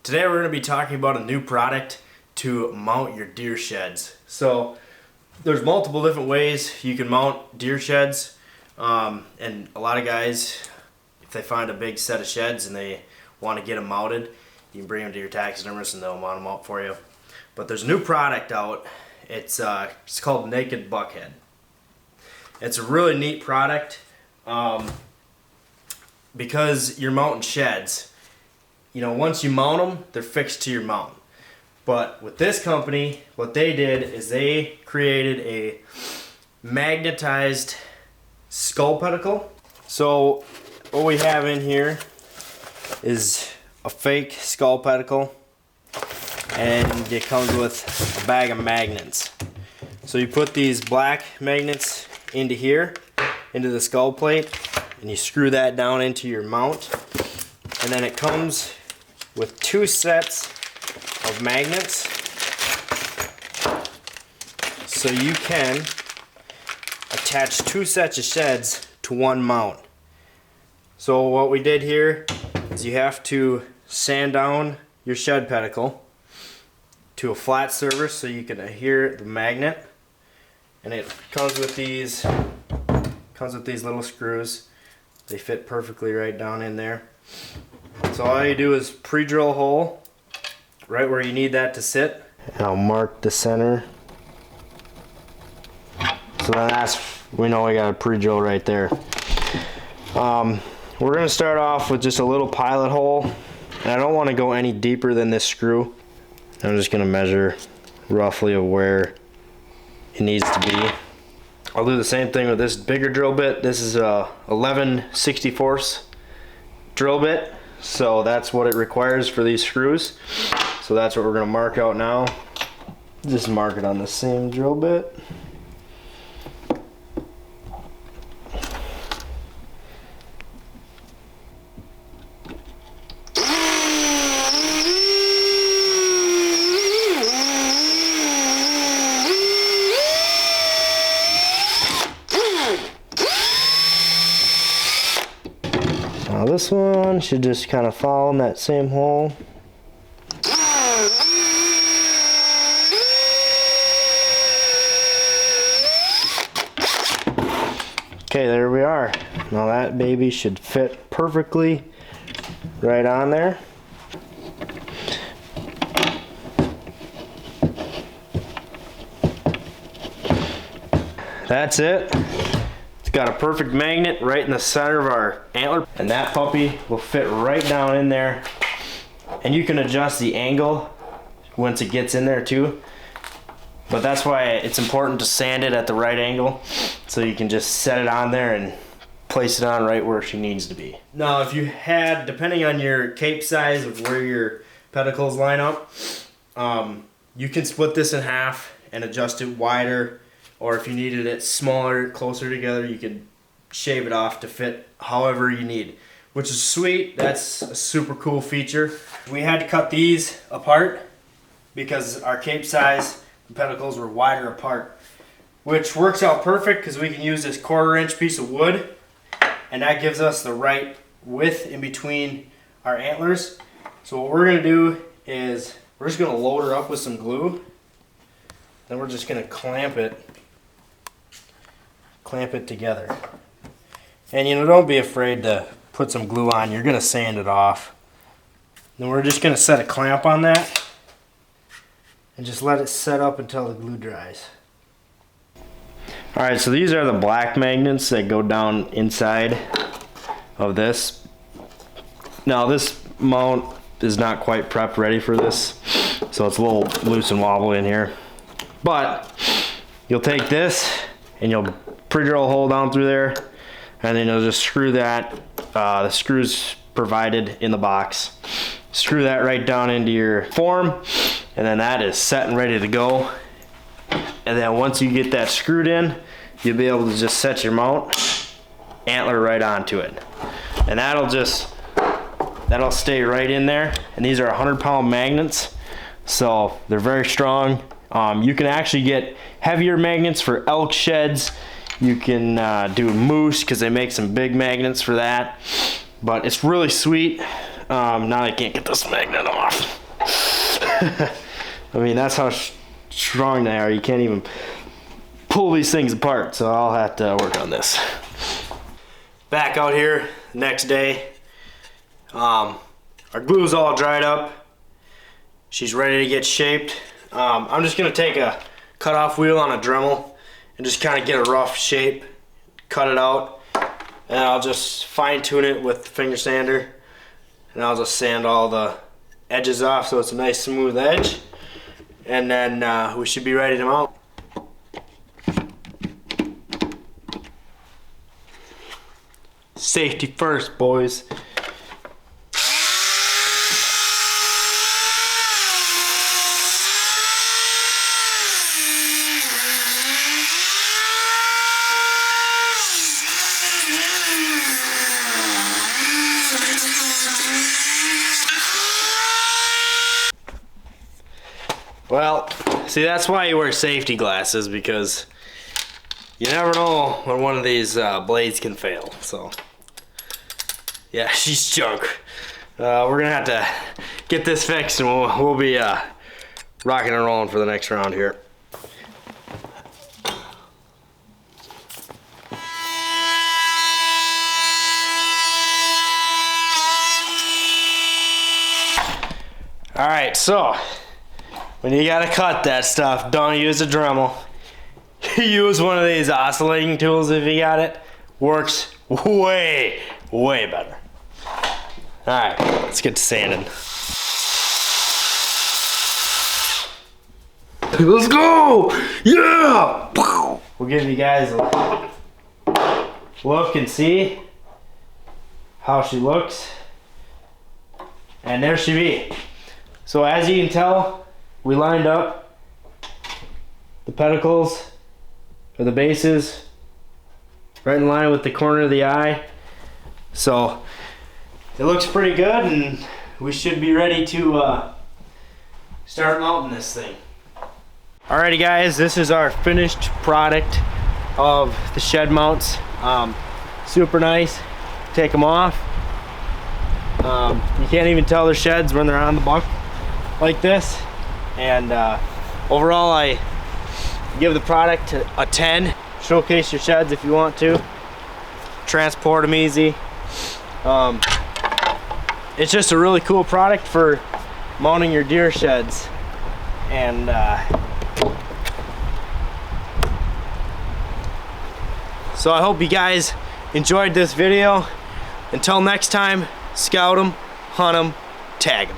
Today we're going to be talking about a new product to mount your deer sheds. So there's multiple different ways you can mount deer sheds, and a lot of guys, if they find a big set of sheds and they want to get them mounted, you can bring them to your taxidermist and they'll mount them out for you. But there's a new product out. It's called Naked Buckhead. It's a really neat product because you're mounting sheds. You know, once you mount them, they're fixed to your mount. But with this company, what they did is they created a magnetized skull pedicle. So what we have in here is a fake skull pedicle, and it comes with a bag of magnets. So you put these black magnets into here, into the skull plate, and you screw that down into your mount, and then it comes with two sets of magnets, so you can attach two sets of sheds to one mount. So what we did here is you have to sand down your shed pedicle to a flat surface so you can adhere the magnet, and it comes with these little screws. They fit perfectly right down in there. So all you do is pre-drill a hole right where you need that to sit, and I'll mark the center. So then we know we got a pre-drill right there. We're going to start off with just a little pilot hole, and I don't want to go any deeper than this screw. I'm just going to measure roughly of where it needs to be. I'll do the same thing with this bigger drill bit. This is a 11/64 drill bit, so that's what it requires for these screws. So that's what we're going to mark out now. Just mark it on the same drill bit. Now this one should just kind of fall in that same hole. Okay, there we are. Now that baby should fit perfectly right on there. That's it. It's got a perfect magnet right in the center of our antler, and that puppy will fit right down in there. And you can adjust the angle once it gets in there too. But that's why it's important to sand it at the right angle, so you can just set it on there and place it on right where she needs to be. Now if you had, depending on your cape size of where your pedicles line up, you can split this in half and adjust it wider, or if you needed it smaller, closer together, you could shave it off to fit however you need, which is sweet. That's a super cool feature. We had to cut these apart because our cape size and pedicles were wider apart, which works out perfect because we can use this 1/4-inch piece of wood, and that gives us the right width in between our antlers. So what we're going to do is we're just going to load her up with some glue, then we're just going to clamp it together. And you know, don't be afraid to put some glue on. You're going to sand it off. Then we're just going to set a clamp on that and just let it set up until the glue dries. Alright, so these are the black magnets that go down inside of this. Now this mount is not quite prepped ready for this, so it's a little loose and wobbly in here. But you'll take this and you'll pre-drill a hole down through there, and then you'll just screw that, the screws provided in the box. Screw that right down into your form, and then that is set and ready to go. And then once you get that screwed in, you'll be able to just set your mount antler right onto it. And that'll stay right in there. And these are 100-pound magnets, so they're very strong. You can actually get heavier magnets for elk sheds. You can do moose because they make some big magnets for that. But it's really sweet. Now I can't get this magnet off. I mean, that's how strong they are. You can't even pull these things apart, so I'll have to work on this. Back out here next day. Our glue's all dried up. She's ready to get shaped. I'm just gonna take a cut-off wheel on a Dremel and just kind of get a rough shape, cut it out, and I'll just fine-tune it with the finger sander, and I'll just sand all the edges off so it's a nice smooth edge, and then we should be ready to mount. Safety first, boys. Well, see, that's why you wear safety glasses, because you never know when one of these blades can fail. So, yeah, she's junk. We're gonna have to get this fixed, and we'll be rocking and rolling for the next round here. All right, so when you gotta cut that stuff, don't use a Dremel. Use one of these oscillating tools if you got it. Works way better. Alright, let's get to sanding. Let's go! Yeah! We'll give you guys a look and see how she looks. And there she be. So as you can tell, we lined up the pedicles, or the bases, right in line with the corner of the eye. So it looks pretty good, and we should be ready to start mounting this thing. Alrighty guys, this is our finished product of the shed mounts. Super nice. Take them off. You can't even tell they're sheds when they're on the buck like this. And overall, I give the product a 10. Showcase your sheds if you want to. Transport them easy. It's just a really cool product for mounting your deer sheds. And so I hope you guys enjoyed this video. Until next time, scout them, hunt them, tag them.